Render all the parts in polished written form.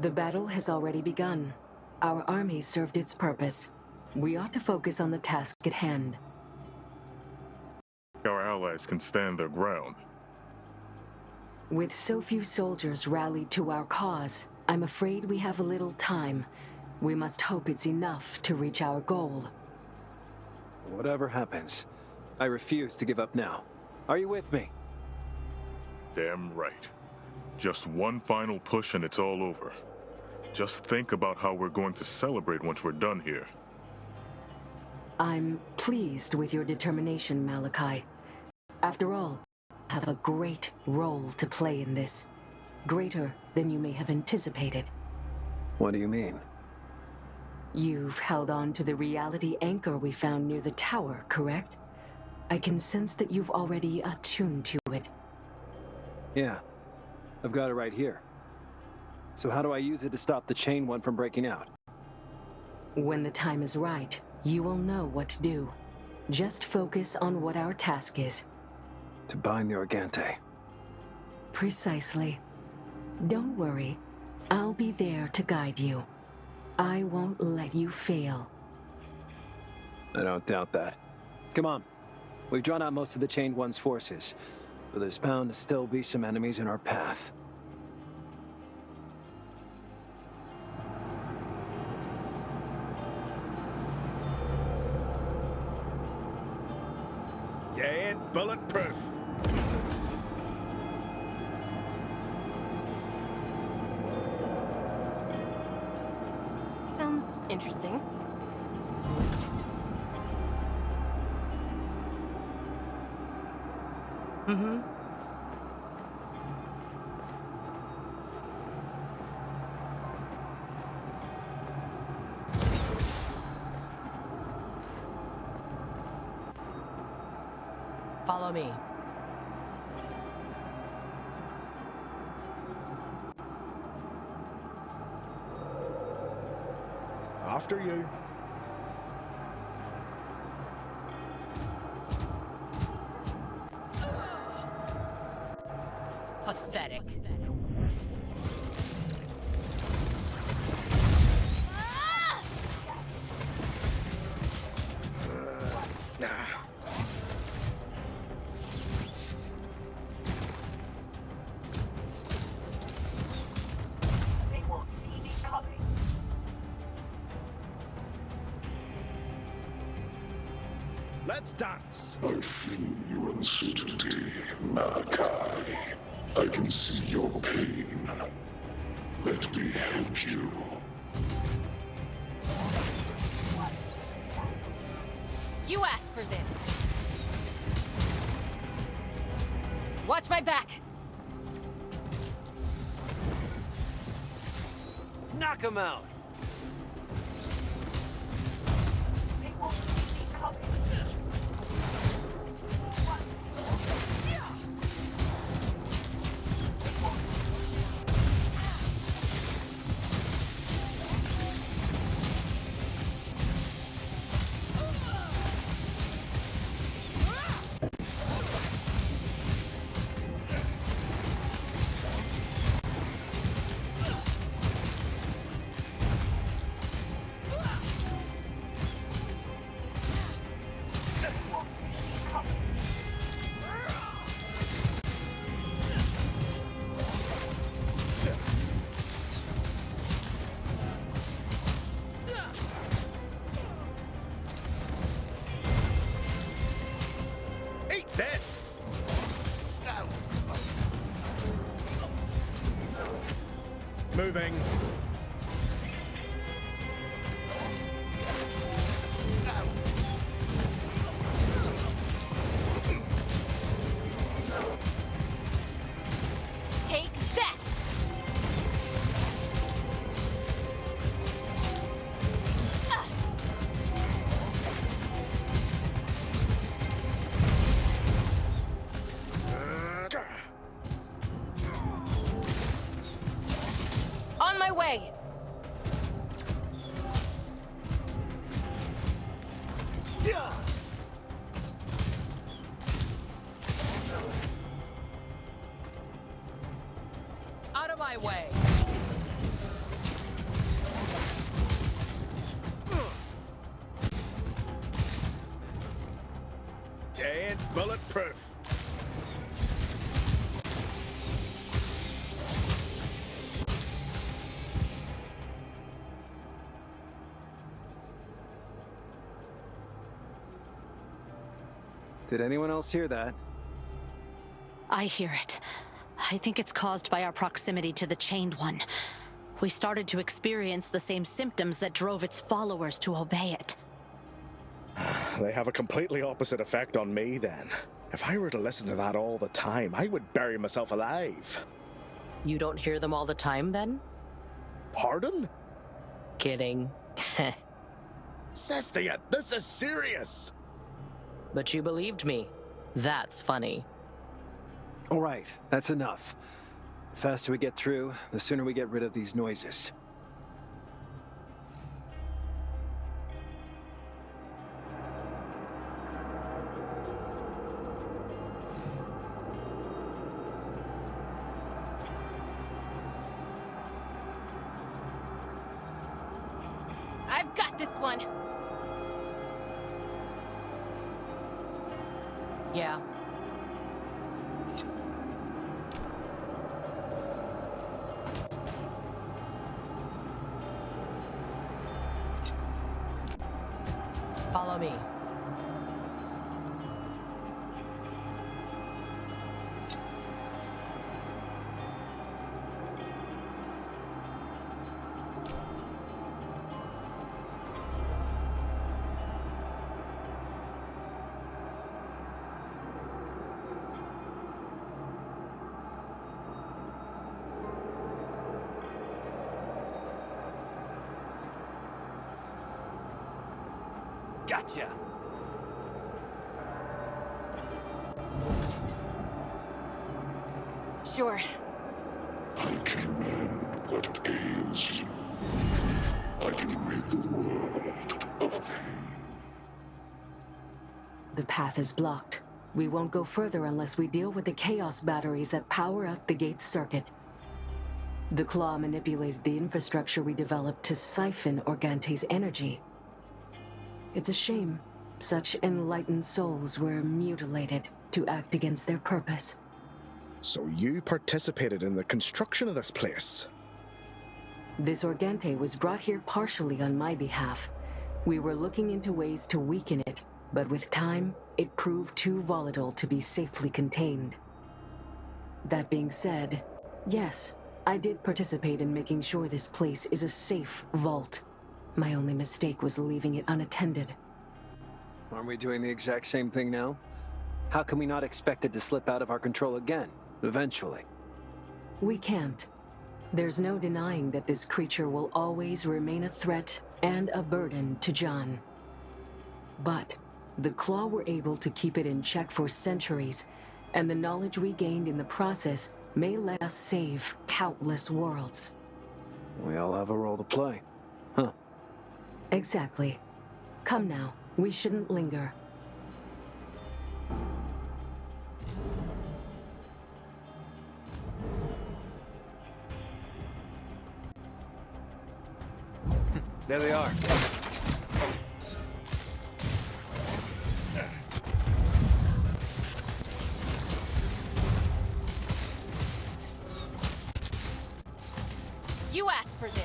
The battle has already begun. Our army served its purpose. We ought to focus on the task at hand. Our allies can stand their ground. With so few soldiers rallied to our cause, I'm afraid we have a little time. We must hope it's enough to reach our goal. Whatever happens, I refuse to give up now. Are you with me? Damn right. Just one final push and it's all over. Just think about how we're going to celebrate once we're done here. I'm pleased with your determination, Malachi. After all, you have a great role to play in this. Greater than you may have anticipated. What do you mean? You've held on to the reality anchor we found near the tower, correct? I can sense that you've already attuned to it. Yeah, I've got it right here. So how do I use it to stop the chain one from breaking out? When the time is right, you will know what to do. Just focus on what our task is. To bind the Organte. Precisely. Don't worry. I'll be there to guide you. I won't let you fail. I don't doubt that. Come on. We've drawn out most of the Chained One's forces, but there's bound to still be some enemies in our path. You ain't bulletproof. Sounds interesting. Mm-hmm. Follow me. After you. Pathetic. Let's dance. I feel your uncertainty, Malachi. I can see your pain. Let me help you. You asked for this. Watch my back. Knock him out! Eat this. Moving. Take that. On my way. Out of my way. And bulletproof. Did anyone else hear that? I hear it. I think it's caused by our proximity to the Chained One. We started to experience the same symptoms that drove its followers to obey it. They have a completely opposite effect on me then. If I were to listen to that all the time, I would bury myself alive. You don't hear them all the time, then? Pardon? Kidding. Cestia, this is serious! But you believed me. That's funny. All right, that's enough. The faster we get through, the sooner we get rid of these noises. I've got this one. Yeah. Follow me. Gotcha! Sure. I can mend what ails you. I can rid the world of pain. The path is blocked. We won't go further unless we deal with the chaos batteries that power up the gate's circuit. The Claw manipulated the infrastructure we developed to siphon Organte's energy. It's a shame. Such enlightened souls were mutilated to act against their purpose. So you participated in the construction of this place? This Organte was brought here partially on my behalf. We were looking into ways to weaken it, but with time, it proved too volatile to be safely contained. That being said, yes, I did participate in making sure this place is a safe vault. My only mistake was leaving it unattended. Aren't we doing the exact same thing now? How can we not expect it to slip out of our control again, eventually? We can't. There's no denying that this creature will always remain a threat and a burden to John. But the Claw were able to keep it in check for centuries, and the knowledge we gained in the process may let us save countless worlds. We all have a role to play. Huh. Exactly. Come now, we shouldn't linger. There they are. You asked for this.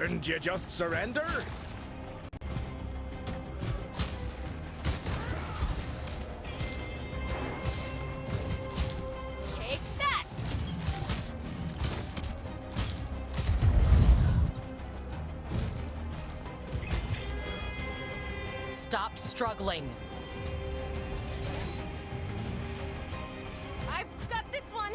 Couldn't you just surrender? Take that! Stop struggling. I've got this one!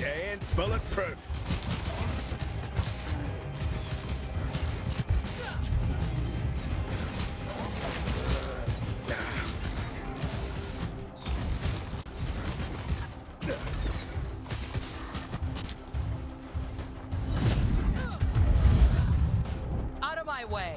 Ain't bulletproof. Out of my way.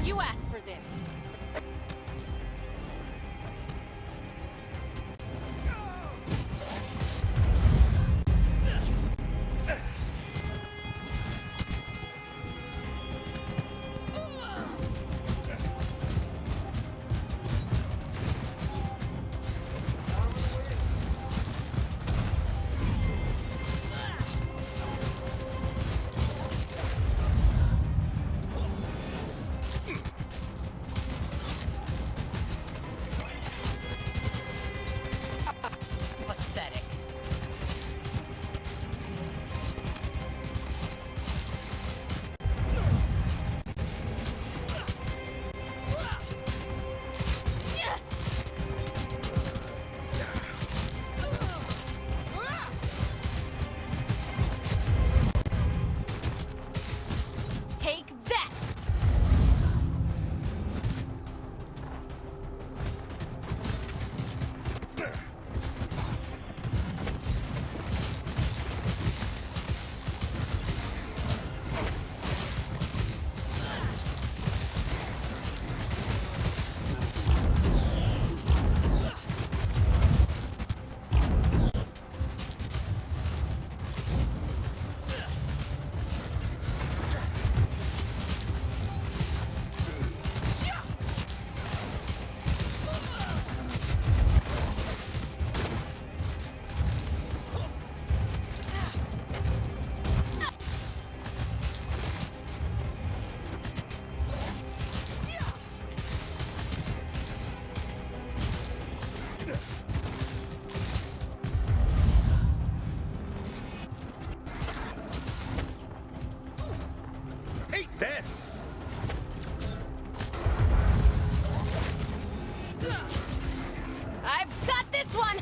You asked for this. Pathetic. Take that! Eat this! I've got this one!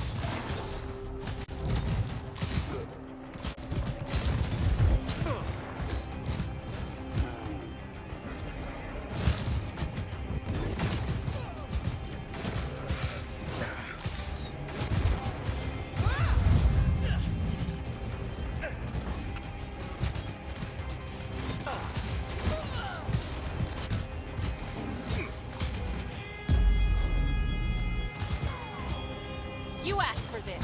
You asked for this.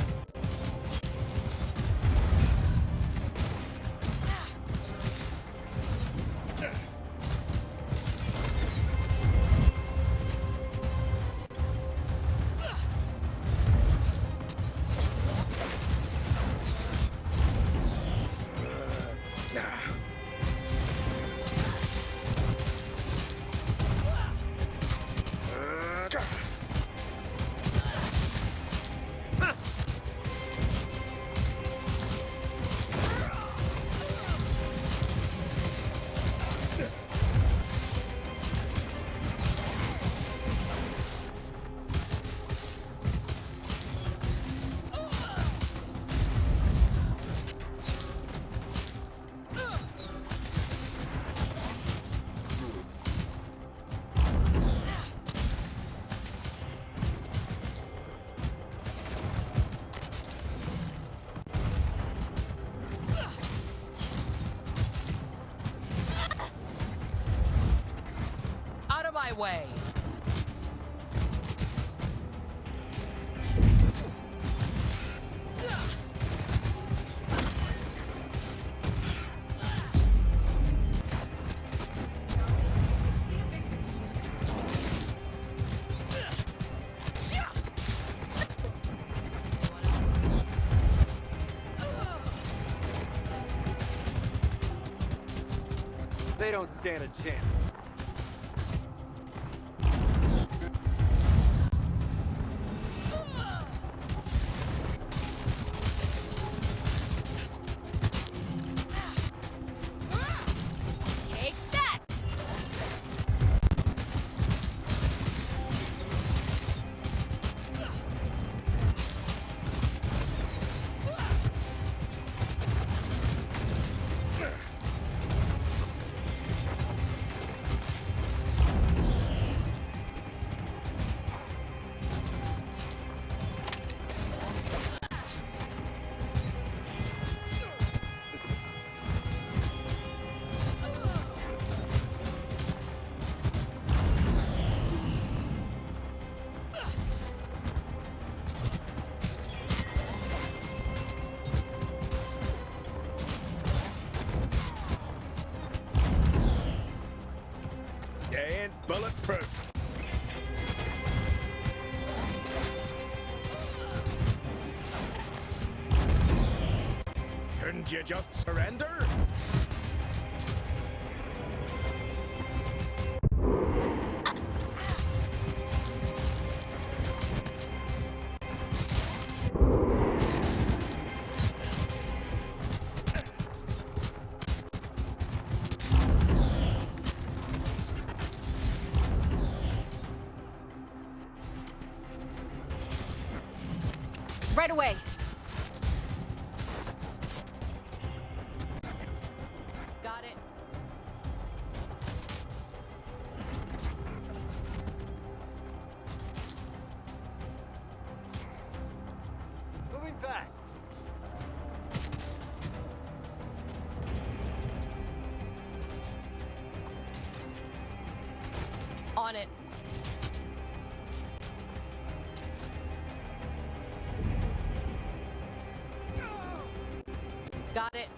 away. They don't stand a chance. Take that! You ain't bulletproof. Couldn't you just surrender? Right away. Got it. Moving fast. On it. Got it.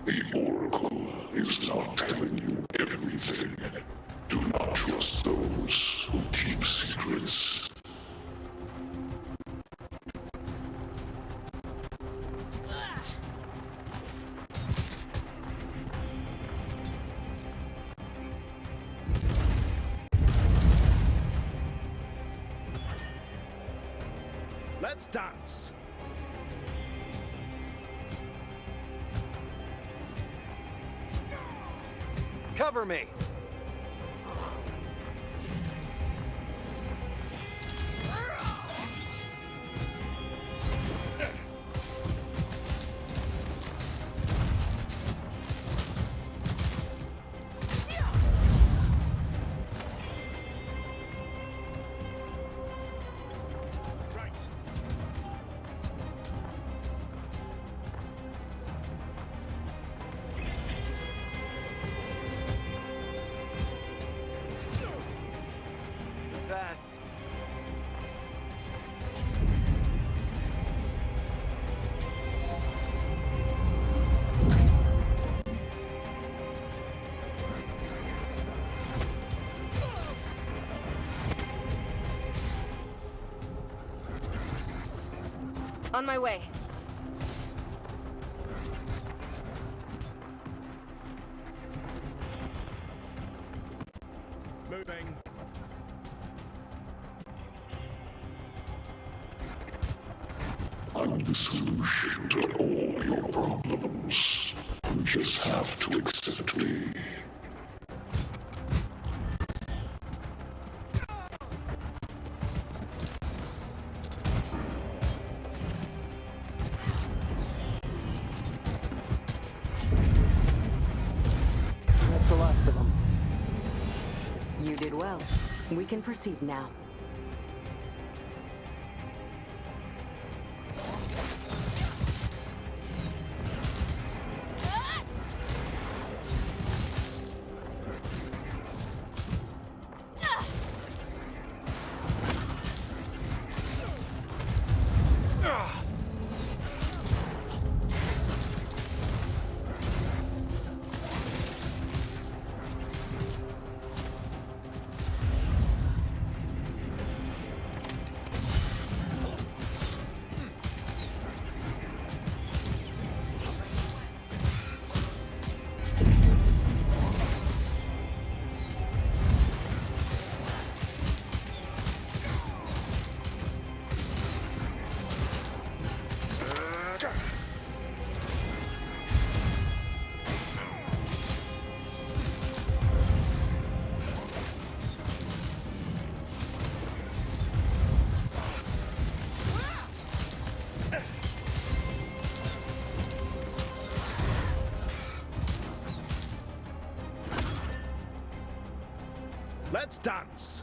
The Oracle is not telling you everything. Do not trust those who keep secrets. Let's dance. Cover me. Right. Fast. On my way. Moving. I'm the solution to all your problems. You just have to accept me. That's the last of them. You did well. We can proceed now. Let's dance!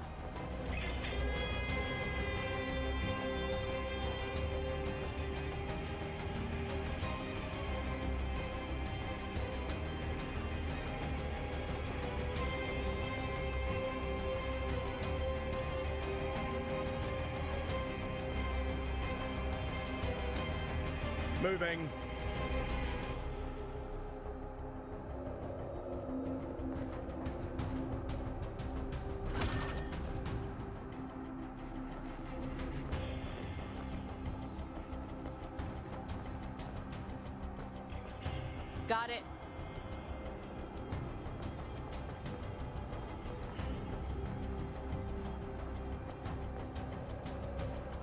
Moving. Got it.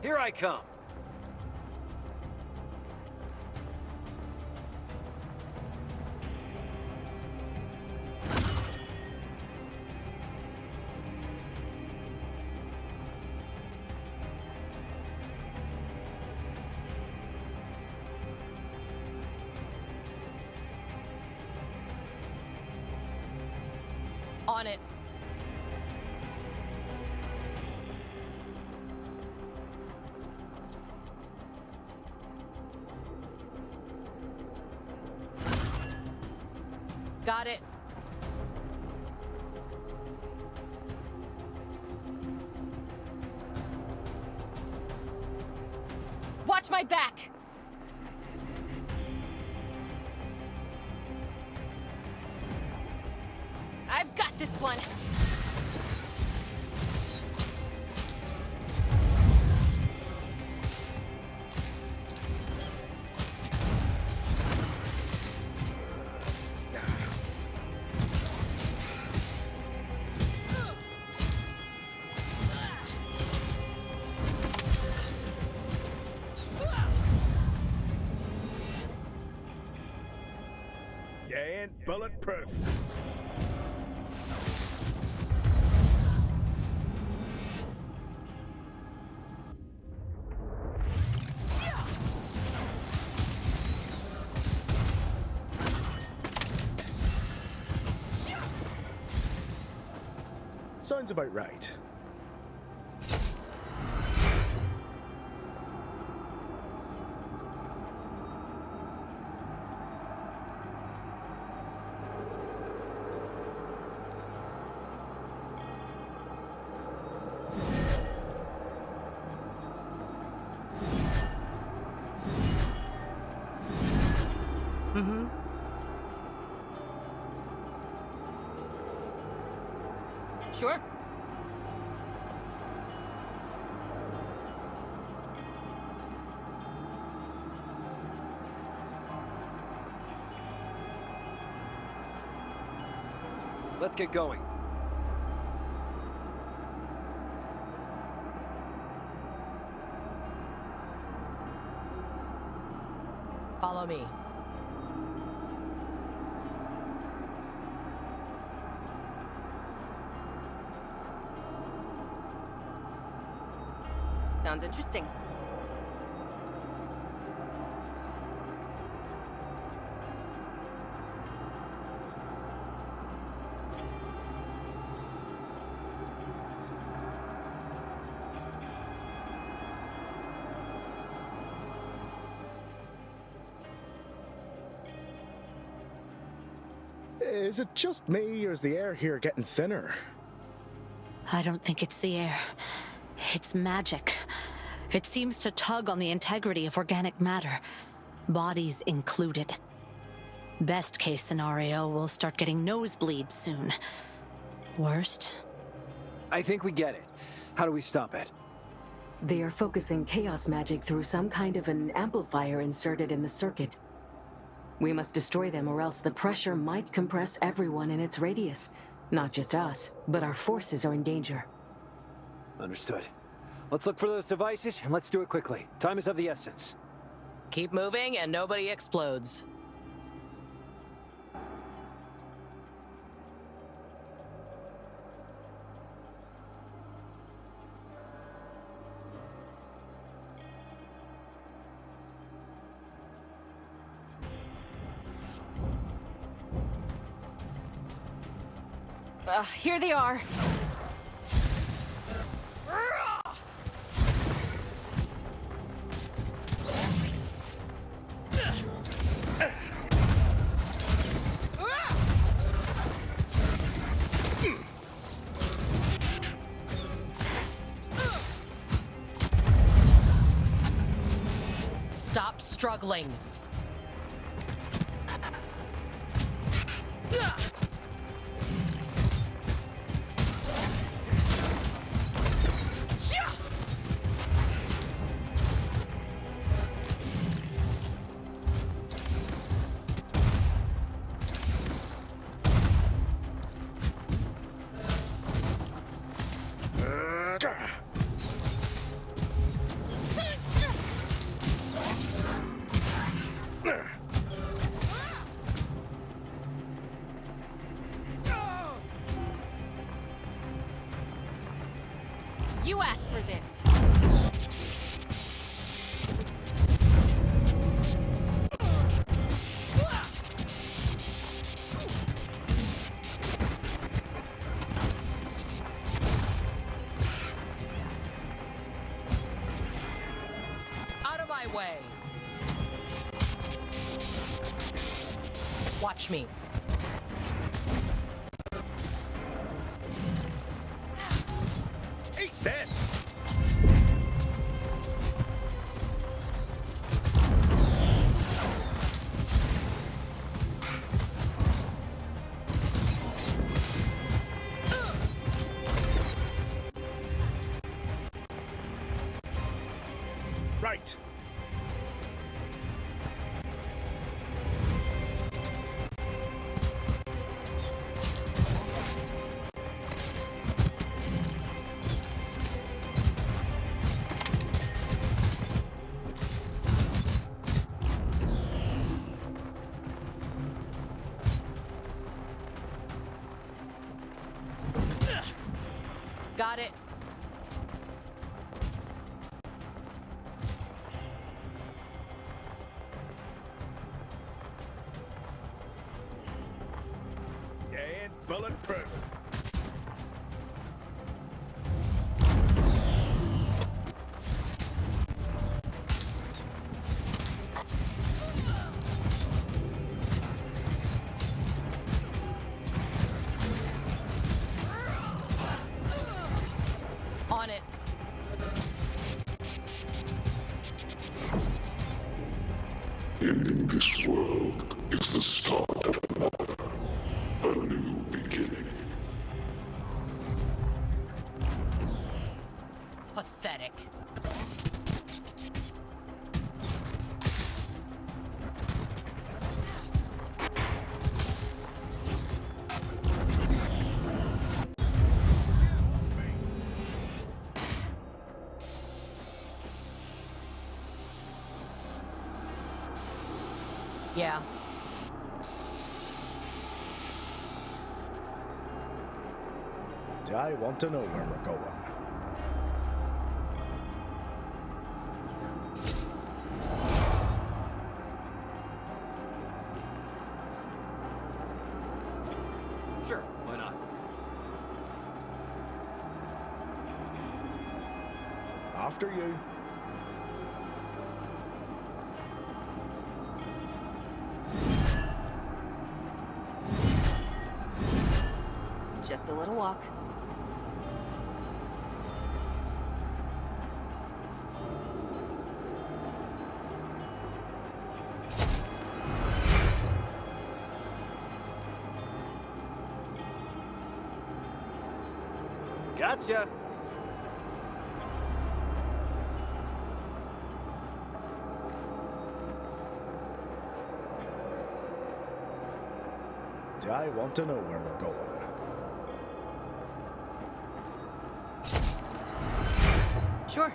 Here I come. On it. Got it. Watch my back! I've got this one! You ain't bulletproof. Sounds about right. Mm-hmm. Sure. Let's get going. Follow me. Sounds interesting. Is it just me, or is the air here getting thinner? I don't think it's the air. It's magic. It seems to tug on the integrity of organic matter, bodies included. Best case scenario, we'll start getting nosebleeds soon. Worst? I think we get it. How do we stop it? They are focusing chaos magic through some kind of an amplifier inserted in the circuit. We must destroy them, or else the pressure might compress everyone in its radius. Not just us, but our forces are in danger. Understood. Let's look for those devices, and let's do it quickly. Time is of the essence. Keep moving and nobody explodes. Here they are. Stop struggling. You asked for this. Out of my way. Watch me. Eat this! Right. Got it. You ain't bulletproof. On it. Ending this world is the start of another, a new beginning. Pathetic. Yeah. Do I want to know where we're going? Sure, why not? After you. Just a little walk. Gotcha! Do I want to know where we're going? Sure.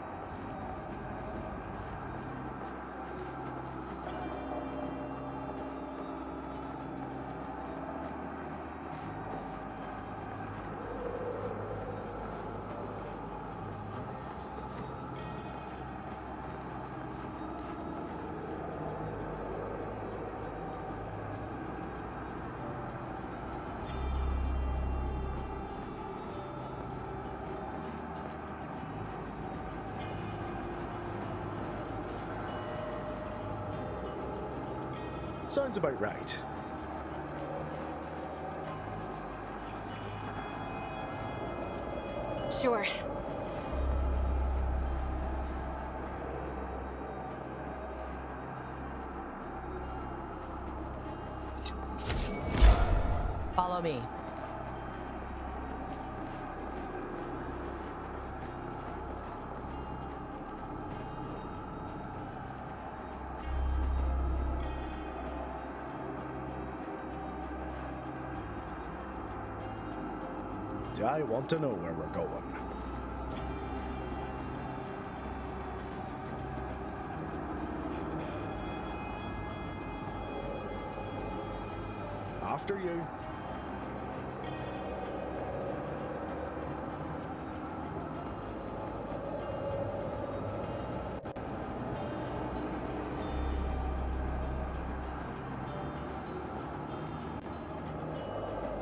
Sounds about right. Sure. Follow me. I want to know where we're going. After you.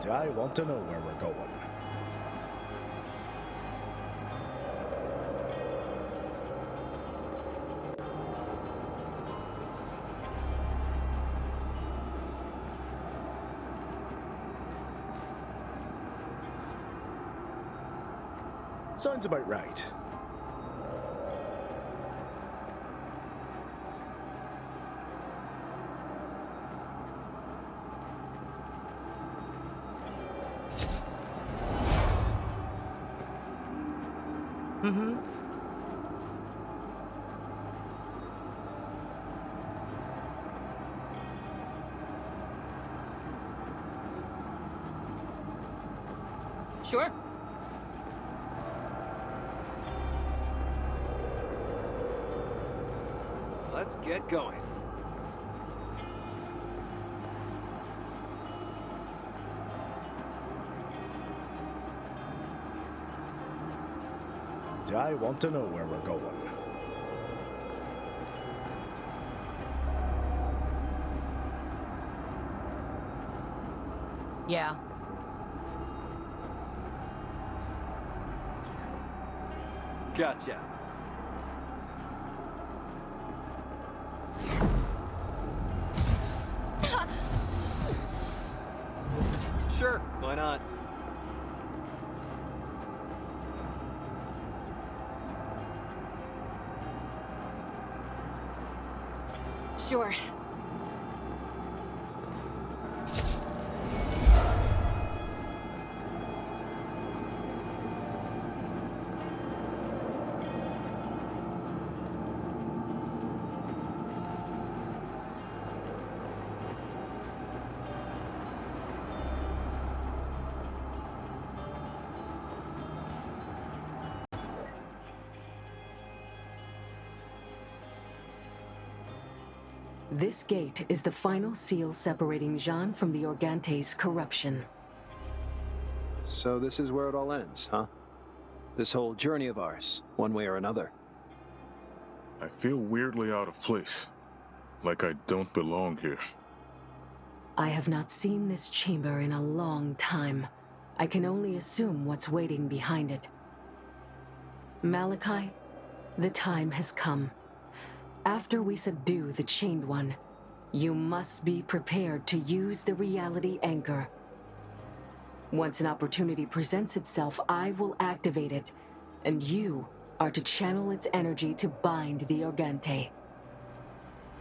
I want to know where we're going. Sounds about right. Mm-hmm. Sure. Let's get going. I want to know where we're going. Yeah. Gotcha. Sure, why not? Sure. This gate is the final seal separating Jean from the Organte's corruption. So this is where it all ends, huh? This whole journey of ours, one way or another. I feel weirdly out of place. Like I don't belong here. I have not seen this chamber in a long time. I can only assume what's waiting behind it. Malachi, the time has come. After we subdue the Chained One, you must be prepared to use the reality anchor. Once an opportunity presents itself, I will activate it, and you are to channel its energy to bind the Organte.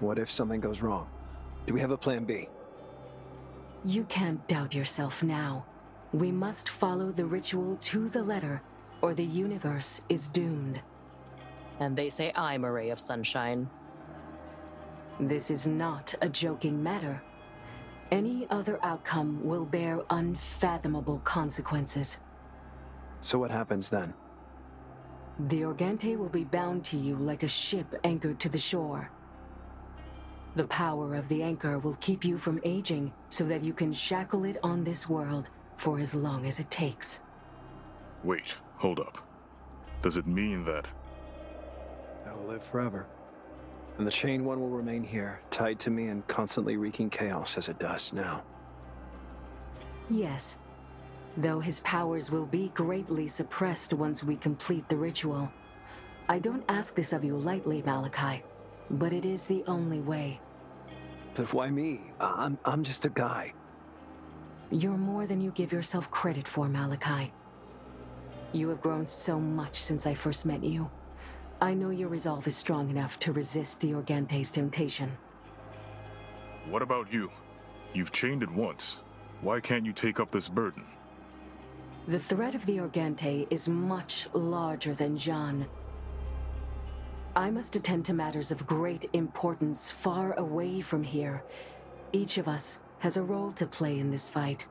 What if something goes wrong? Do we have a plan B? You can't doubt yourself now. We must follow the ritual to the letter, or the universe is doomed. And they say I'm a ray of sunshine. This is not a joking matter. Any other outcome will bear unfathomable consequences. So what happens then? The Organte will be bound to you like a ship anchored to the shore. The power of the anchor will keep you from aging so that you can shackle it on this world for as long as it takes. Wait, hold up. Does it mean that... I will live forever. And the Chained One will remain here, tied to me and constantly wreaking chaos as it does now. Yes. Though his powers will be greatly suppressed once we complete the ritual. I don't ask this of you lightly, Malachi, but it is the only way. But why me? I'm just a guy. You're more than you give yourself credit for, Malachi. You have grown so much since I first met you. I know your resolve is strong enough to resist the Organte's temptation. What about you? You've chained it once. Why can't you take up this burden? The threat of the Organte is much larger than Jean. I must attend to matters of great importance far away from here. Each of us has a role to play in this fight.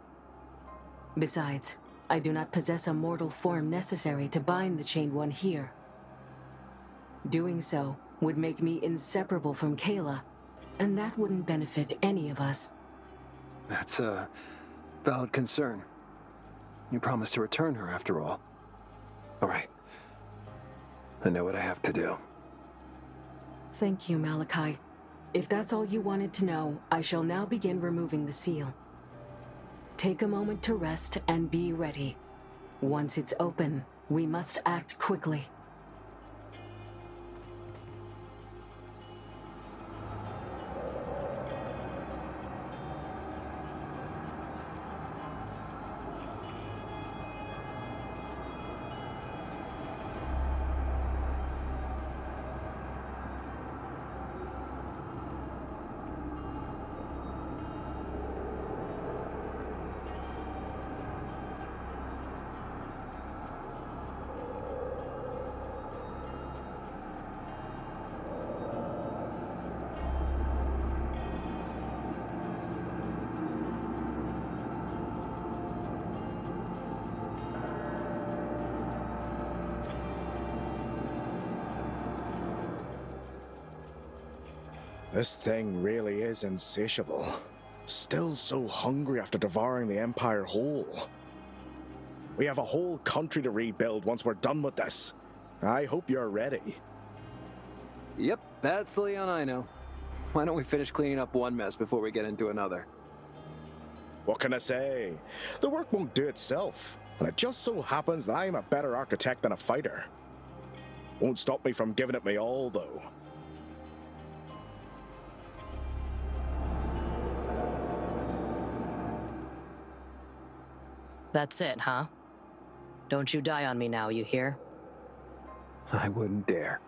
Besides, I do not possess a mortal form necessary to bind the Chained One here. Doing so would make me inseparable from Kayla, and that wouldn't benefit any of us. That's a valid concern. You promised to return her, after all. All right. I know what I have to do. Thank you, Malachi. If that's all you wanted to know, I shall now begin removing the seal. Take a moment to rest and be ready. Once it's open, we must act quickly. This thing really is insatiable. Still so hungry after devouring the Empire whole. We have a whole country to rebuild once we're done with this. I hope you're ready. Yep, that's the Leon I know. Why don't we finish cleaning up one mess before we get into another? What can I say? The work won't do itself, and it just so happens that I'm a better architect than a fighter. Won't stop me from giving it my all, though. That's it, huh? Don't you die on me now, you hear? I wouldn't dare.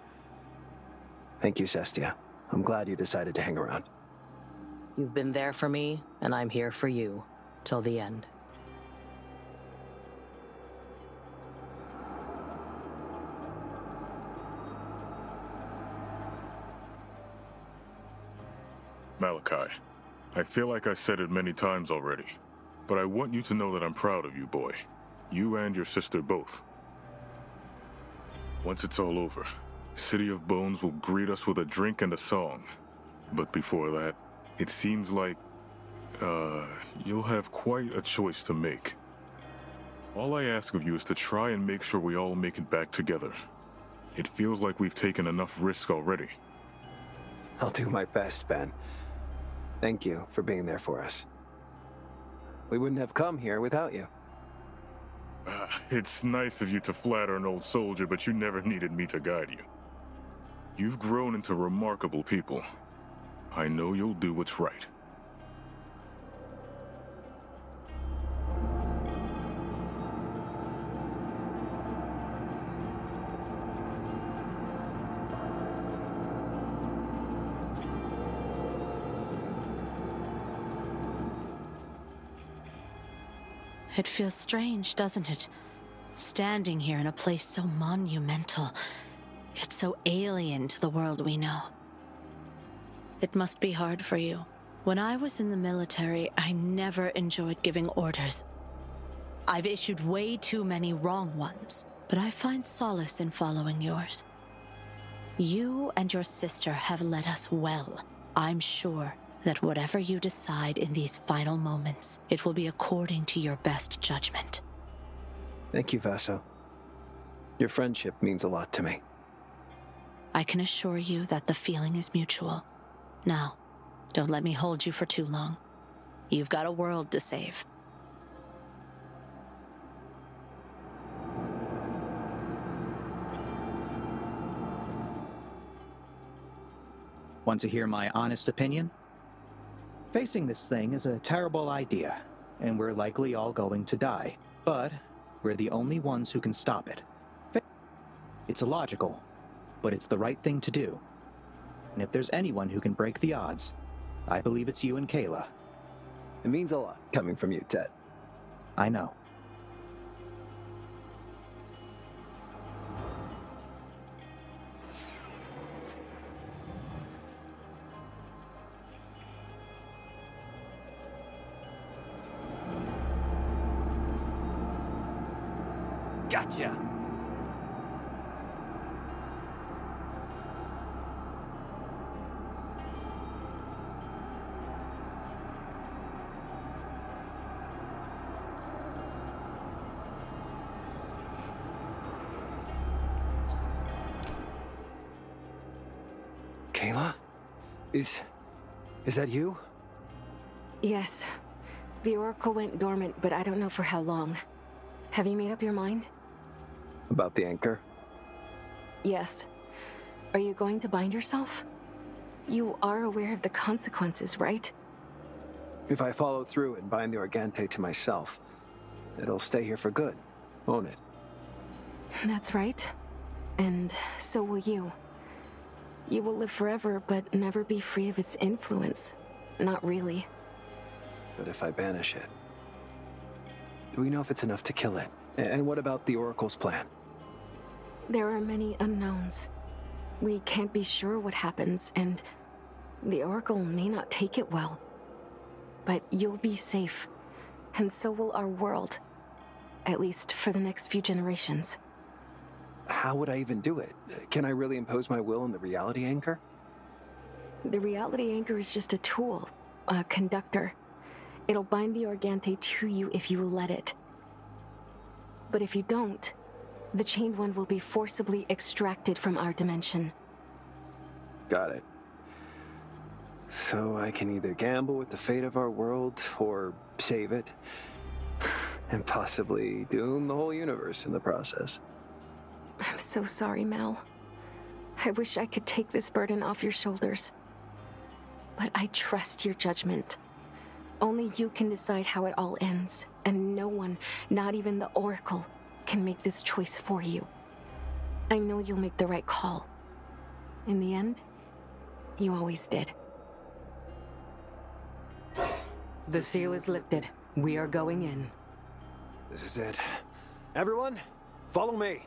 Thank you, Cestia. I'm glad you decided to hang around. You've been there for me, and I'm here for you. Till the end. Malachi, I feel like I said it many times already, but I want you to know that I'm proud of you, boy. You and your sister both. Once it's all over, City of Bones will greet us with a drink and a song. But before that, it seems like, you'll have quite a choice to make. All I ask of you is to try and make sure we all make it back together. It feels like we've taken enough risk already. I'll do my best, Ben. Thank you for being there for us. We wouldn't have come here without you. It's nice of you to flatter an old soldier, but you never needed me to guide you. You've grown into remarkable people. I know you'll do what's right. It feels strange, doesn't it? Standing here in a place so monumental, yet so alien to the world we know. It must be hard for you. When I was in the military, I never enjoyed giving orders. I've issued way too many wrong ones, but I find solace in following yours. You and your sister have led us well. I'm sure that whatever you decide in these final moments, it will be according to your best judgment. Thank you, Vaso. Your friendship means a lot to me. I can assure you that the feeling is mutual. Now, don't let me hold you for too long. You've got a world to save. Want to hear my honest opinion? Facing this thing is a terrible idea, and we're likely all going to die. But we're the only ones who can stop it. It's illogical, but it's the right thing to do. And if there's anyone who can break the odds, I believe it's you and Kayla. It means a lot coming from you, Ted. I know. Gotcha! Kayla? Is that you? Yes. The Oracle went dormant, but I don't know for how long. Have you made up your mind? About the anchor? Yes. Are you going to bind yourself? You are aware of the consequences, right? If I follow through and bind the Organte to myself, it'll stay here for good, won't it? That's right. And so will you. You will live forever, but never be free of its influence. Not really. But if I banish it, do we know if it's enough to kill it? And what about the Oracle's plan? There are many unknowns. We can't be sure what happens, and the Oracle may not take it well. But you'll be safe, and so will our world. At least for the next few generations. How would I even do it? Can I really impose my will on the reality anchor? The reality anchor is just a tool, a conductor. It'll bind the Organte to you if you let it. But if you don't, the Chained One will be forcibly extracted from our dimension. Got it. So I can either gamble with the fate of our world, or save it, and possibly doom the whole universe in the process. I'm so sorry, Mal. I wish I could take this burden off your shoulders. But I trust your judgment. Only you can decide how it all ends, and no one, not even the Oracle, can make this choice for you. I know you'll make the right call. In the end, you always did. The seal is lifted. We are going in. This is it. Everyone, follow me.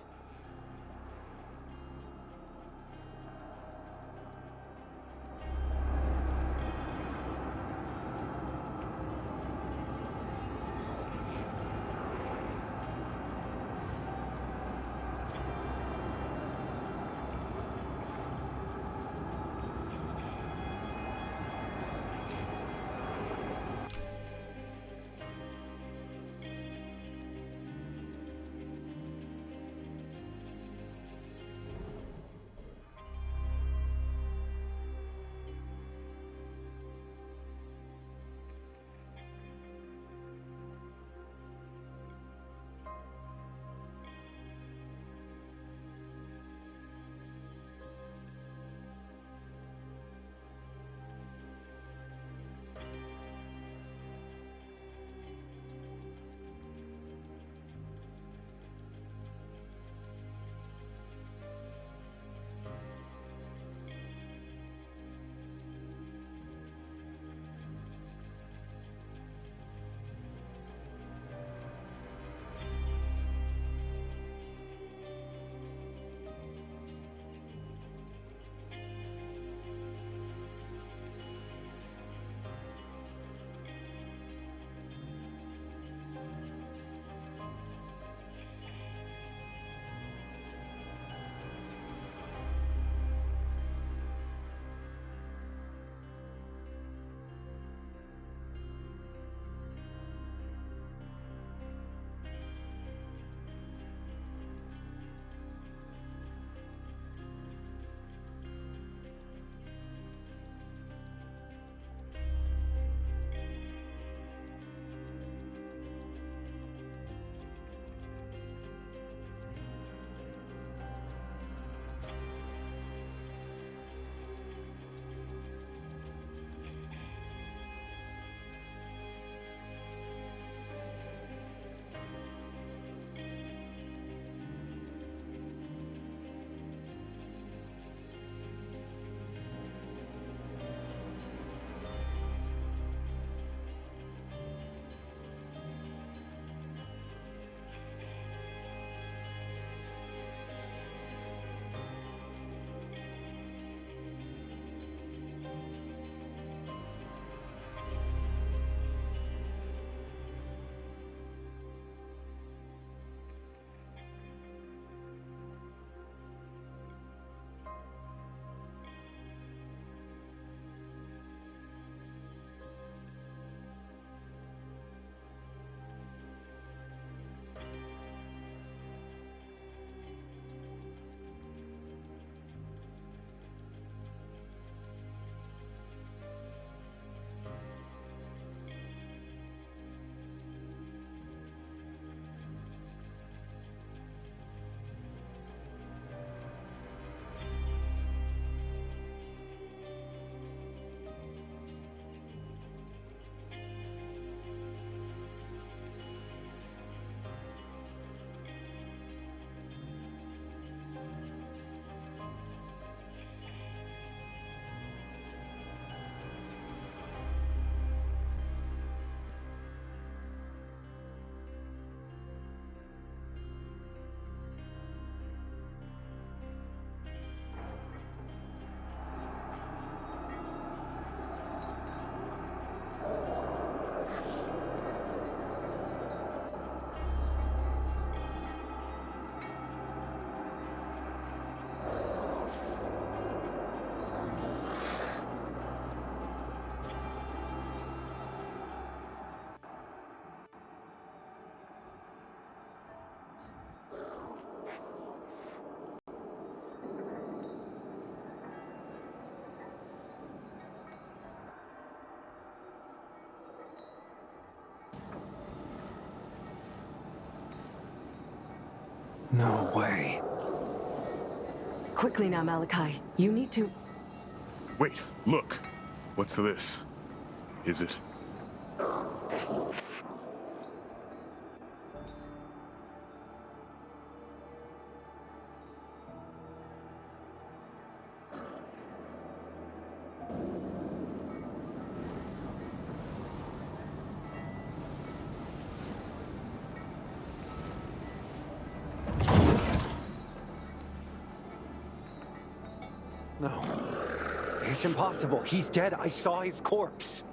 No way. Quickly now, Malachi. You need to... Wait, look. What's this? Is it? No. It's impossible. He's dead. I saw his corpse.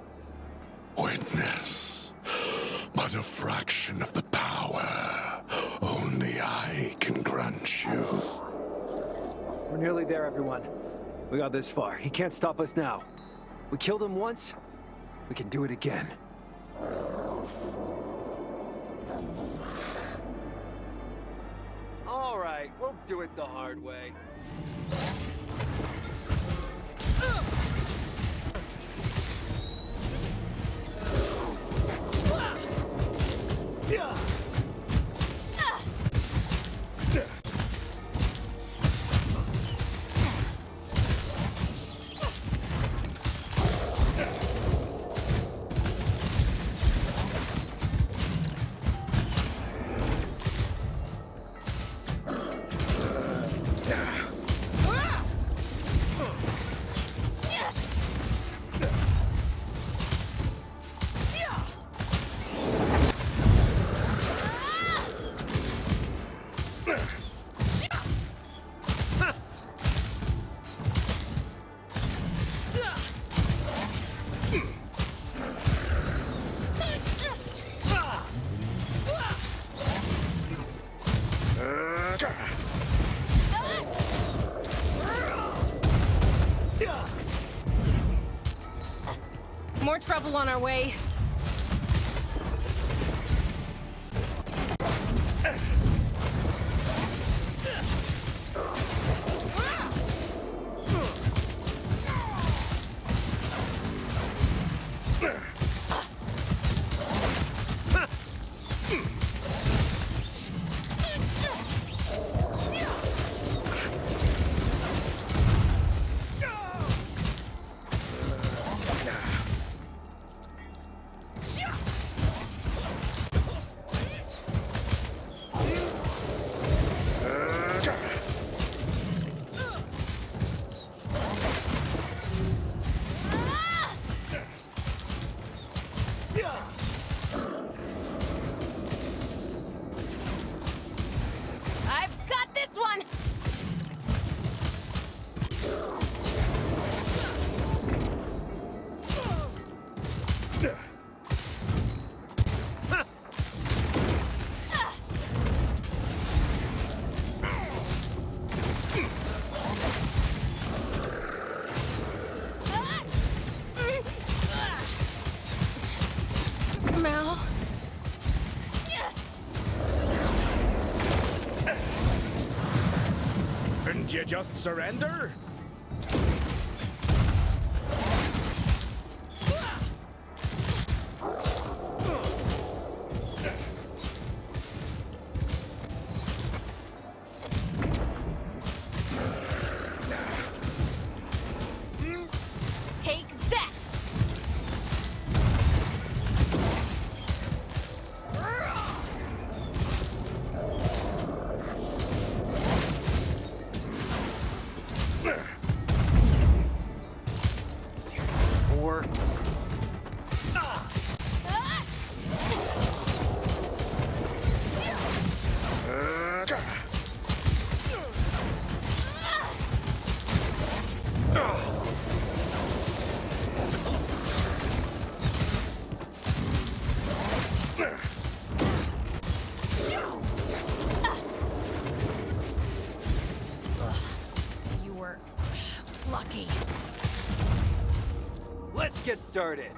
Witness, but a fraction of the power only I can grant you. We're nearly there, everyone. We got this far. He can't stop us now. We killed him once. We can do it again. All right, we'll do it the hard way. More trouble on our way. I've got this one! Mal. Couldn't you just surrender? Take that! Or... You were lucky. Let's get started.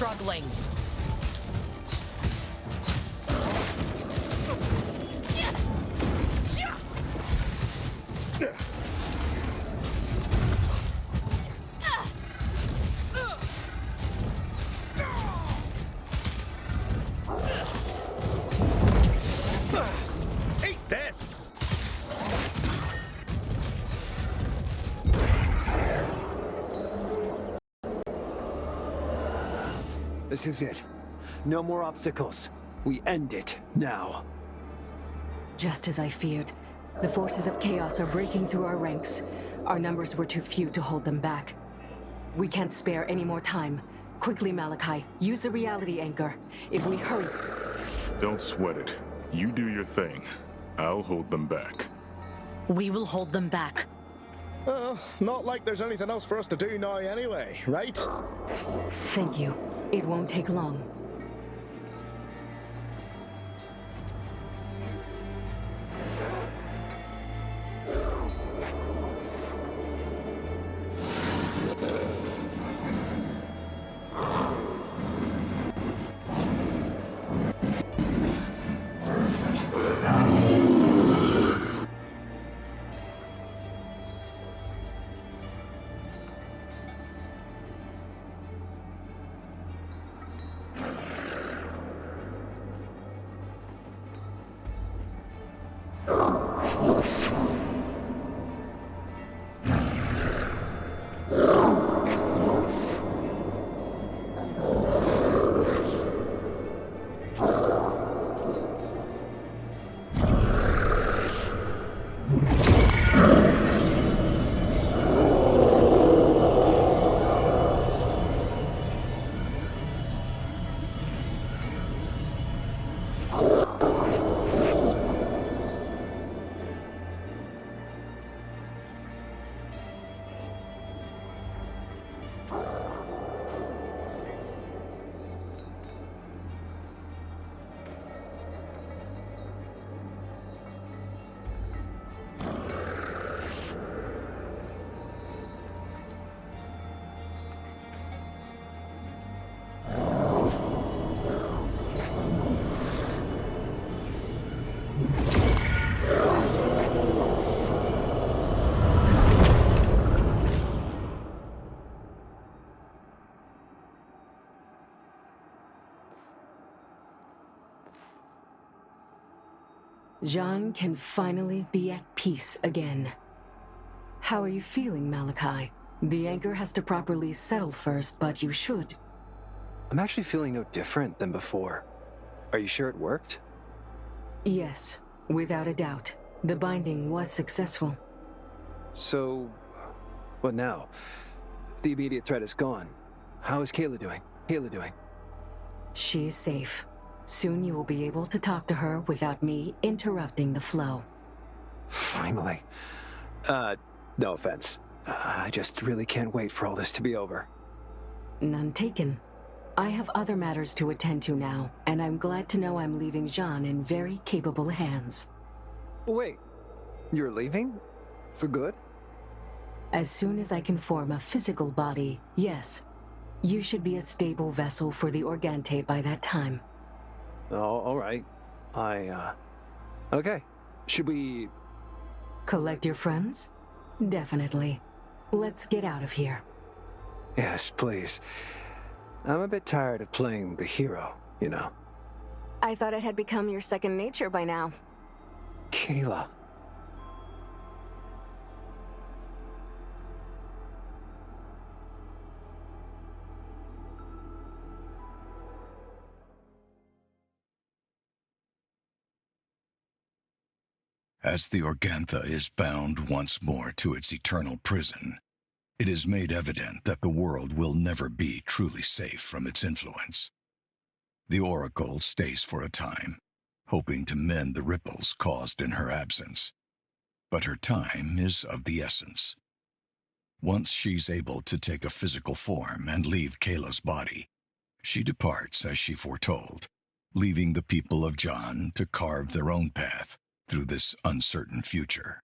struggling. Eat this! This is it. No more obstacles. We end it now. Just as I feared, the forces of chaos are breaking through our ranks. Our numbers were too few to hold them back. We can't spare any more time. Quickly, Malachi, use the reality anchor. If we hurry... Don't sweat it. You do your thing. I'll hold them back. We will hold them back. Not like there's anything else for us to do now anyway, right? Thank you. It won't take long. Jean can finally be at peace again. How are you feeling, Malachi? The anchor has to properly settle first, but you should. I'm actually feeling no different than before. Are you sure it worked? Yes, without a doubt. The binding was successful. So, what now? The immediate threat is gone. How is Kayla doing? She's safe. Soon you will be able to talk to her without me interrupting the flow. Finally. No offense. I just really can't wait for all this to be over. None taken. I have other matters to attend to now, and I'm glad to know I'm leaving Jean in very capable hands. Wait, you're leaving? For good? As soon as I can form a physical body, yes. You should be a stable vessel for the Organte by that time. Oh, all right. Okay. Should we... Collect your friends? Definitely. Let's get out of here. Yes, please. I'm a bit tired of playing the hero, you know. I thought it had become your second nature by now. Kayla. As the Organtha is bound once more to its eternal prison, it is made evident that the world will never be truly safe from its influence. The Oracle stays for a time, hoping to mend the ripples caused in her absence. But her time is of the essence. Once she's able to take a physical form and leave Kayla's body, she departs as she foretold, leaving the people of John to carve their own path through this uncertain future.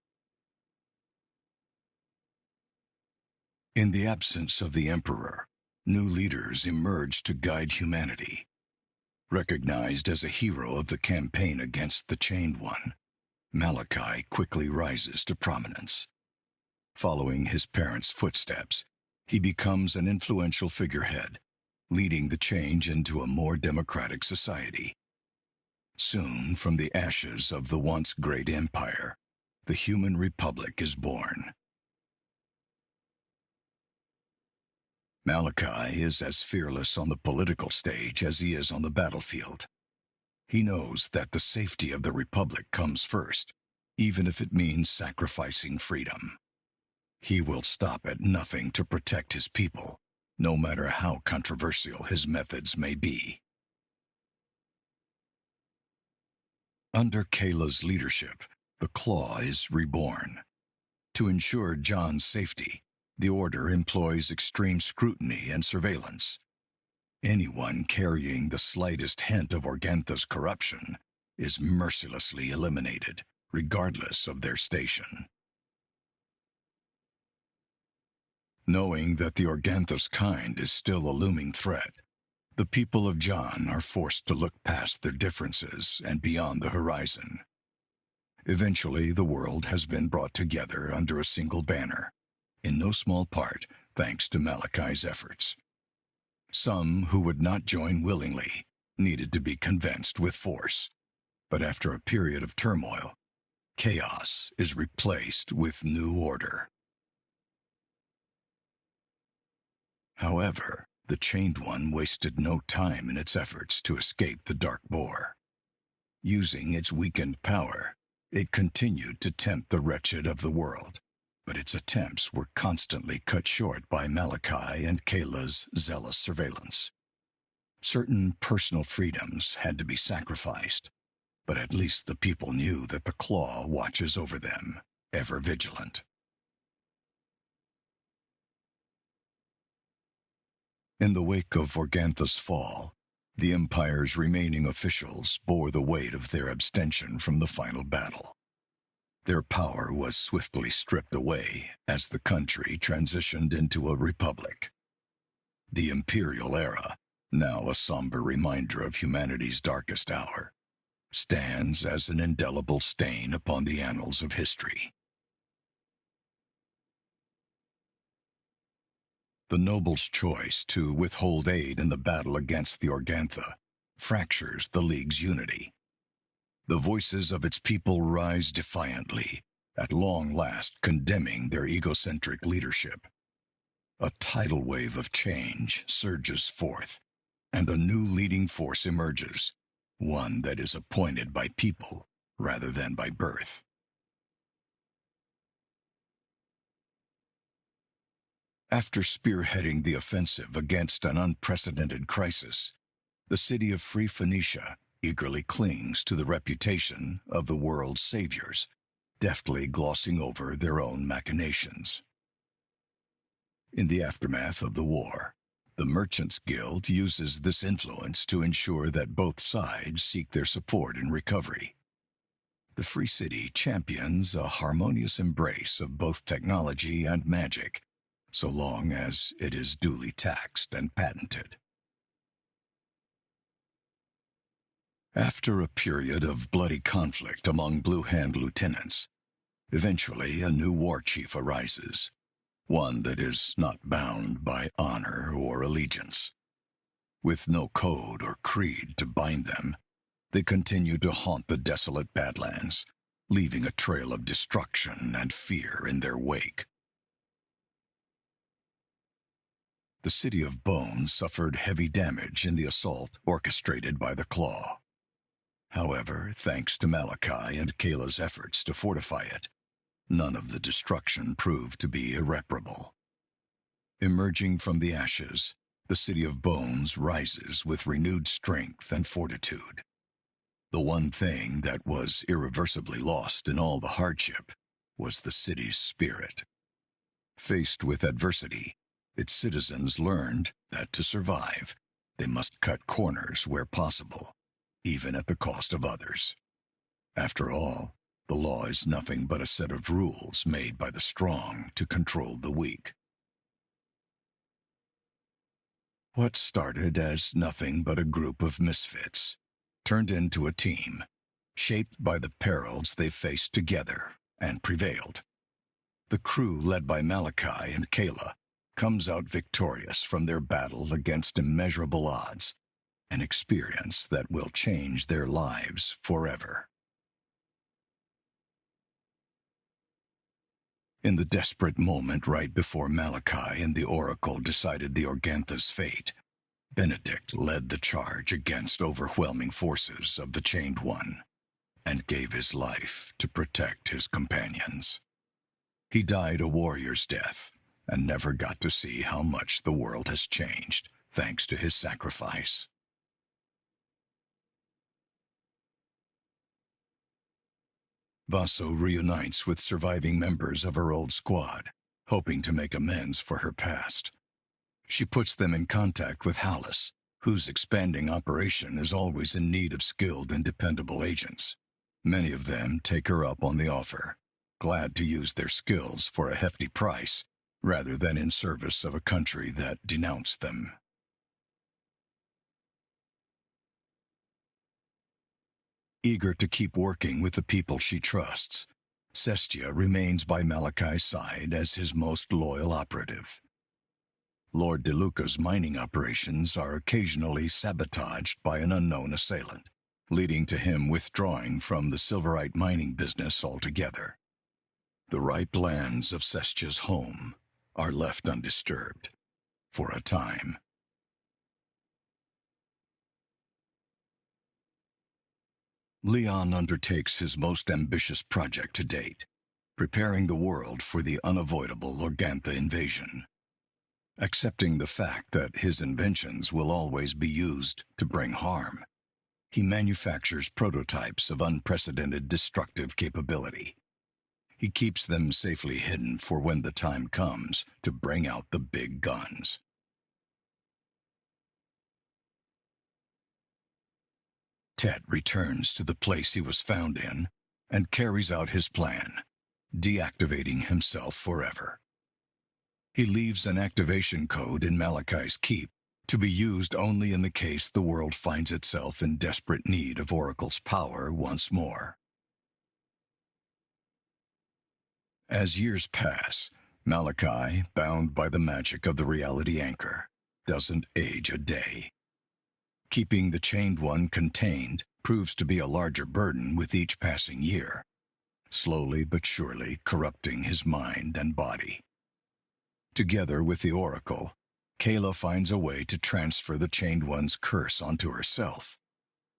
In the absence of the Emperor, new leaders emerge to guide humanity. Recognized as a hero of the campaign against the Chained One, Malachi quickly rises to prominence. Following his parents' footsteps, he becomes an influential figurehead, leading the change into a more democratic society. Soon, from the ashes of the once great empire, the human republic is born. Malachi is as fearless on the political stage as he is on the battlefield. He knows that the safety of the Republic comes first, even if it means sacrificing freedom. He will stop at nothing to protect his people, no matter how controversial his methods may be. Under Kayla's leadership, the Claw is reborn. To ensure John's safety, the Order employs extreme scrutiny and surveillance. Anyone carrying the slightest hint of Organtha's corruption is mercilessly eliminated, regardless of their station. Knowing that the Organtha's kind is still a looming threat, the people of John are forced to look past their differences and beyond the horizon. Eventually, the world has been brought together under a single banner, in no small part thanks to Malachi's efforts. Some who would not join willingly needed to be convinced with force, but after a period of turmoil, chaos is replaced with new order. However, the Chained One wasted no time in its efforts to escape the Dark Boar. Using its weakened power, it continued to tempt the wretched of the world, but its attempts were constantly cut short by Malachi and Kayla's zealous surveillance. Certain personal freedoms had to be sacrificed, but at least the people knew that the Claw watches over them, ever vigilant. In the wake of Organtha's fall, the Empire's remaining officials bore the weight of their abstention from the final battle. Their power was swiftly stripped away as the country transitioned into a republic. The Imperial era, now a somber reminder of humanity's darkest hour, stands as an indelible stain upon the annals of history. The Noble's choice to withhold aid in the battle against the Organtha fractures the League's unity. The voices of its people rise defiantly, at long last condemning their egocentric leadership. A tidal wave of change surges forth, and a new leading force emerges, one that is appointed by people rather than by birth. After spearheading the offensive against an unprecedented crisis, the city of Free Phoenicia eagerly clings to the reputation of the world's saviors, deftly glossing over their own machinations. In the aftermath of the war, the Merchants Guild uses this influence to ensure that both sides seek their support in recovery. The Free City champions a harmonious embrace of both technology and magic, so long as it is duly taxed and patented. After a period of bloody conflict among Blue Hand lieutenants, eventually a new war chief arises, one that is not bound by honor or allegiance. With no code or creed to bind them, they continue to haunt the desolate Badlands, leaving a trail of destruction and fear in their wake. The City of Bones suffered heavy damage in the assault orchestrated by the Claw. However, thanks to Malachi and Kayla's efforts to fortify it, none of the destruction proved to be irreparable. Emerging from the ashes, the City of Bones rises with renewed strength and fortitude. The one thing that was irreversibly lost in all the hardship was the city's spirit. Faced with adversity, its citizens learned that to survive, they must cut corners where possible, even at the cost of others. After all, the law is nothing but a set of rules made by the strong to control the weak. What started as nothing but a group of misfits turned into a team, shaped by the perils they faced together, and prevailed. The crew, led by Malachi and Kayla, comes out victorious from their battle against immeasurable odds, an experience that will change their lives forever. In the desperate moment right before Malachi and the Oracle decided the Organtha's fate, Benedict led the charge against overwhelming forces of the Chained One and gave his life to protect his companions. He died a warrior's death and never got to see how much the world has changed thanks to his sacrifice. Vaso reunites with surviving members of her old squad, hoping to make amends for her past. She puts them in contact with Hallis, whose expanding operation is always in need of skilled and dependable agents. Many of them take her up on the offer, glad to use their skills for a hefty price, rather than in service of a country that denounced them. Eager to keep working with the people she trusts, Sestia remains by Malachi's side as his most loyal operative. Lord DeLuca's mining operations are occasionally sabotaged by an unknown assailant, leading to him withdrawing from the Silverite mining business altogether. The ripe lands of Sestia's home are left undisturbed for a time. Leon undertakes his most ambitious project to date, preparing the world for the unavoidable Organtha invasion. Accepting the fact that his inventions will always be used to bring harm, he manufactures prototypes of unprecedented destructive capability. He keeps them safely hidden for when the time comes to bring out the big guns. Tet returns to the place he was found in and carries out his plan, deactivating himself forever. He leaves an activation code in Malachi's keep to be used only in the case the world finds itself in desperate need of Oracle's power once more. As years pass, Malachi, bound by the magic of the reality anchor, doesn't age a day. Keeping the Chained One contained proves to be a larger burden with each passing year, slowly but surely corrupting his mind and body. Together with the Oracle, Kayla finds a way to transfer the Chained One's curse onto herself,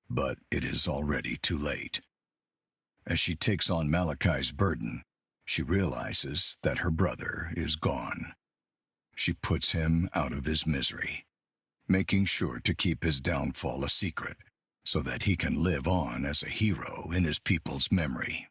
but it is already too late. As she takes on Malachi's burden, she realizes that her brother is gone. She puts him out of his misery, making sure to keep his downfall a secret so that he can live on as a hero in his people's memory.